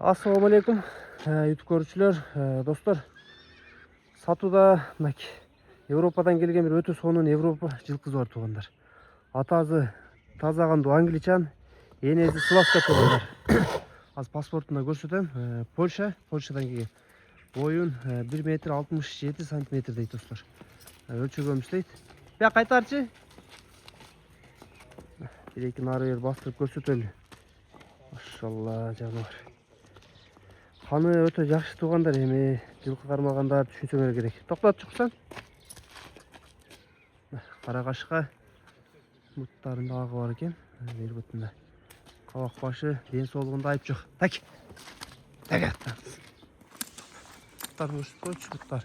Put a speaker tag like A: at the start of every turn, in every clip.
A: Assalamu алейкум, YouTube көрүүчүлөр, достор. Сатуда Европадан келген bir өтө сонун Европа жылкысы бар туугандар. Атасы таза кандуу англичан, энеси славка туугандар. Азыр паспортунда көрсөтөм. Польшадан келген. Боюн 1 метр 67 сантиметр дейт достор. Өлчөгөнбүз дейт. Бияк кайтарчы. Бир-эки нары бер бастырып көрсөтөлү. Машалла, жаныбар. Каны өтө жакшы туугандар, эми жылкы кармагандар түшүнсөңөр керек. Токтот чуксан. Кара кашка буттарында агы бар экен. Бер бутунда. Кабак башы, ден соолугунда айып жок. Так. Буттар көрсөткөнчү, буттар.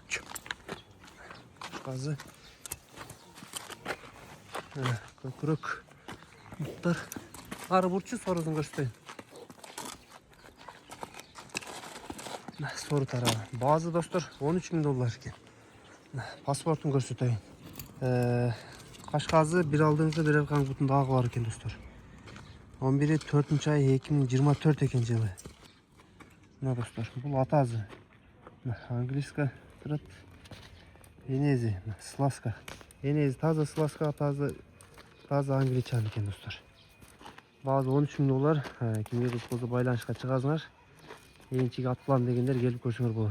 A: Казы. Көкүрөк. Буттар. Ары бурчу сорузун көрсөтөйүн. Сору тарабы. Базы достор $13.000 экен. Паспортун көрсөтөйүн. Кашказы бир алдыңкы бир аркаң бутунда агы бар экен достор. 11-4-ай 2024 экен жылы. Мына достор, бул атазы. Английска турат. Энези, сласка. Энези таза сласка, таза англичан экен достор. Базы $13.000. Кимге кыз байланышка чыгасыңар. Энчиге ат кылам дегендер келип көрсөңөр болот.